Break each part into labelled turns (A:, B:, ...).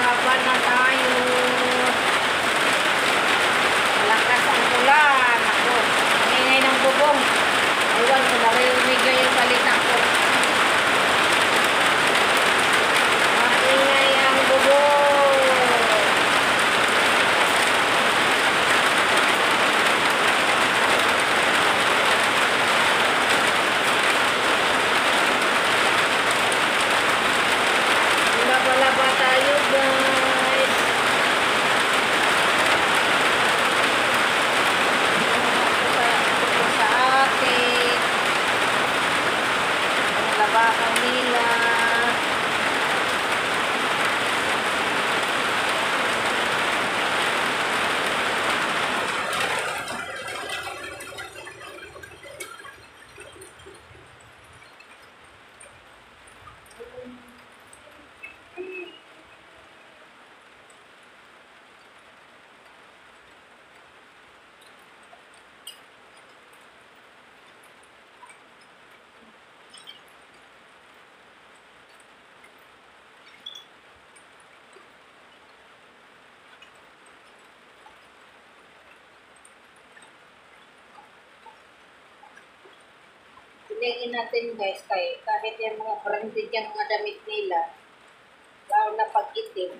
A: Laban na tayo. Malakas ang ulan. Ako, ang ingay ng bubong. Ewan ko, narinig nyo yung salita ko. Maingay ang bubong. Laba-laba tayo, guys. Ito sa atin. Ang labahan nila. Pilingin natin, guys, kahit yung mga branded yung mga damit nila, lalo na pag-itim,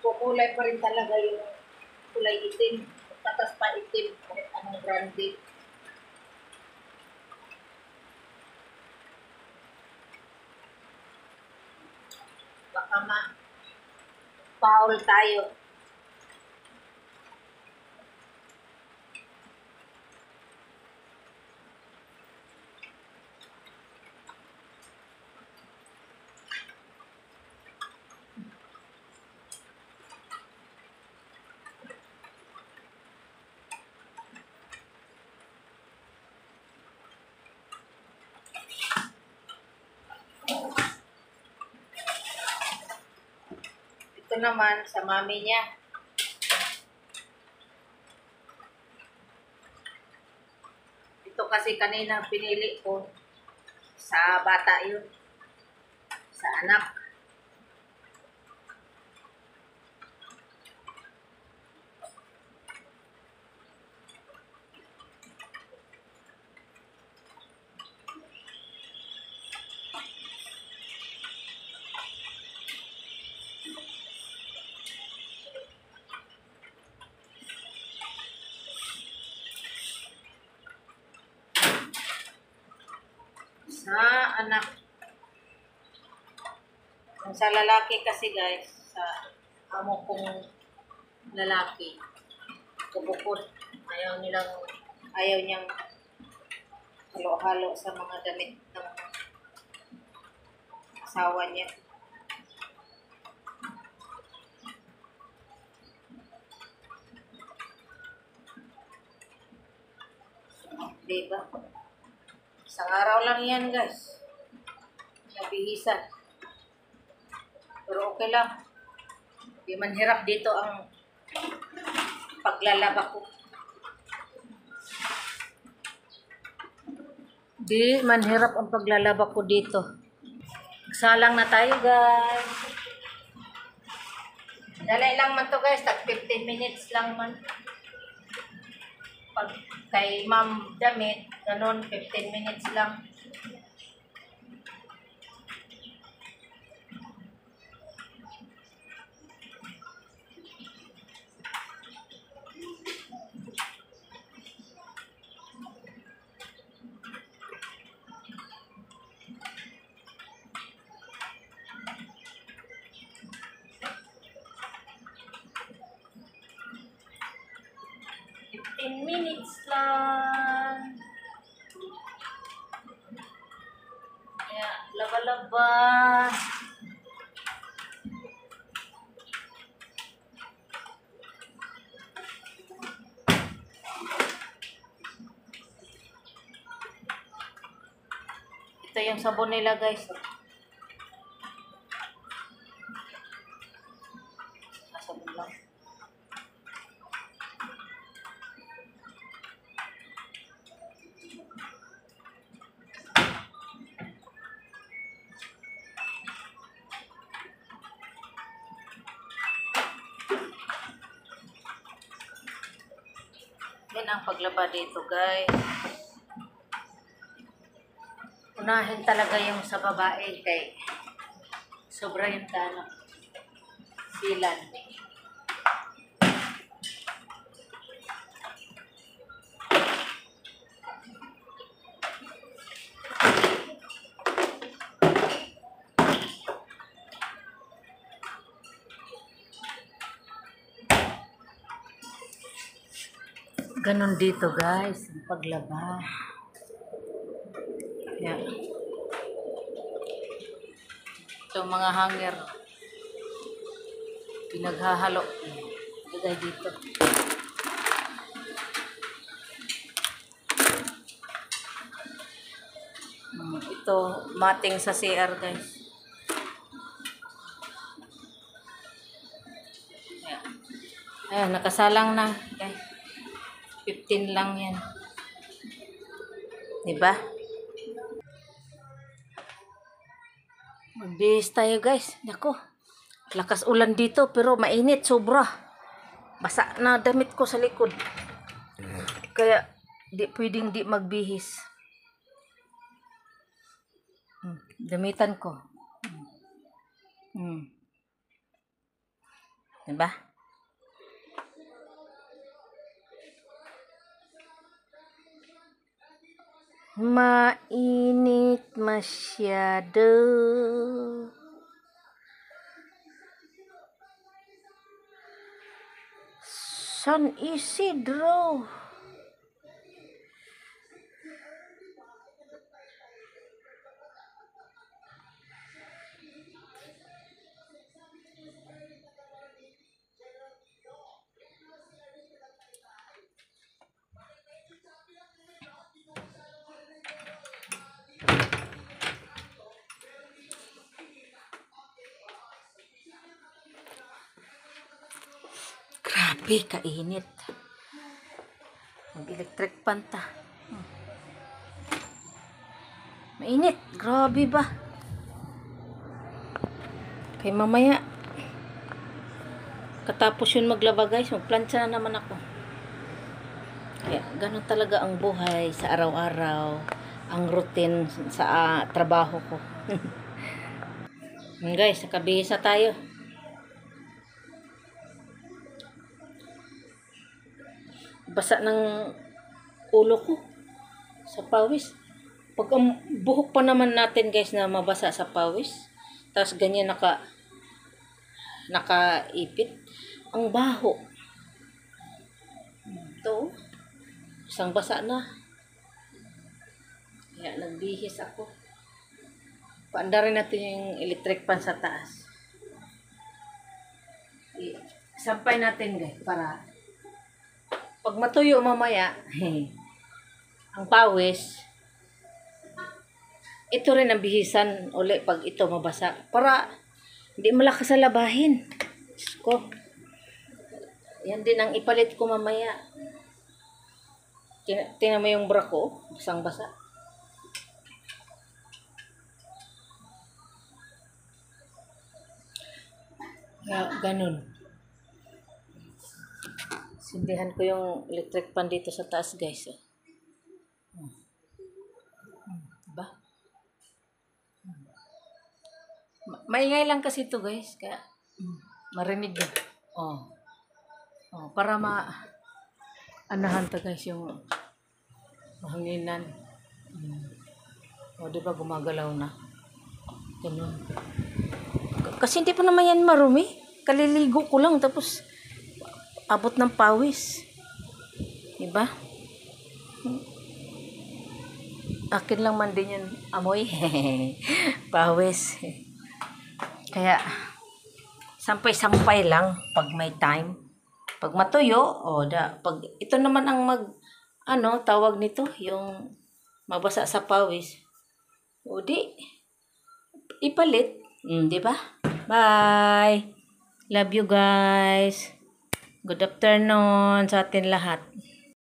A: kukulay pa rin talaga yung kulay itim, tatas pa itim, kahit anong branded. Baka ma-foul tayo. Ito naman sa mami niya. Ito kasi kanina pinili ko sa bata yun. Sa anak. Sa anak. Sa lalaki kasi, guys, sa amo kong lalaki, kubukod. Ayaw niyang halo-halo sa mga damit ng asawa niya. Diba? Isang araw lang yan, guys. Nabihisan. Pero okay lang. Di man hirap dito ang paglalaba ko. Di man hirap ang paglalaba ko dito. Salang na tayo, guys. Dali lang man to, guys. Tag 15 minutes lang man. Pag kay ma'am damit, ganun, 15 minutes lang. Minutes lang. Kaya, laba-laba. Ito yung sabon nila, guys. Sabon lang. ang paglaba dito, guys. Unahin talaga yung sa babae kay sobra yung bilan. Ganon dito, guys, ang paglaba. Yan. Ito mga hanger. Pinaghahalo. Lagay dito. Ito, mating sa CR, guys. Ayan, nakasalang na. Okay. 15 lang yan. Diba? Magbihis tayo, guys. Nako. Lakas ulan dito pero mainit sobra. Basa na damit ko sa likod. Kaya di pwedeng di magbihis. Damitan ko. Diba? Mainit masyado. San Isidro. Grabe, kainit. Mag-electric pan ta. Mainit. Grabe ba? Kaya mamaya, katapos yun maglaba, guys, magplansya na naman ako. Kaya ganun talaga ang buhay sa araw-araw. Ang routine sa trabaho ko. Guys, nakabihis na tayo. Basa ng ulo ko sa pawis. Pag ang buhok pa naman natin, guys, na mabasa sa pawis, tapos ganyan nakaipit, ang baho. Ito, isang basa na. Kaya nagbihis ako. Paanda rin natin yung electric pan sa taas. Sampay natin, guys, para pag matuyo mamaya, ang pawis, ito rin ang bihisan uli pag ito mabasa. Para hindi malakas sa labahin. Ko. Yan din ang ipalit ko mamaya. Tingnan mo yung bra ko, basang-basa. Ganun. Sindihan ko yung electric pan dito sa taas, guys. Diba? Maingay lang kasi ito, guys. Kaya marinig na. Para anahan to, guys, yung mahanginan. Diba gumagalaw na. Ganun. Kasi hindi pa naman yan marumi. Kaliligo ko lang tapos abot ng pawis. Diba? Akin lang man din yung amoy. Pawis. Kaya, sampay-sampay lang pag may time. Pag matuyo, pag ito naman ang tawag nito, yung mabasa sa pawis. Di, ipalit. Diba? Bye! Love you, guys. Good afternoon sa atin lahat.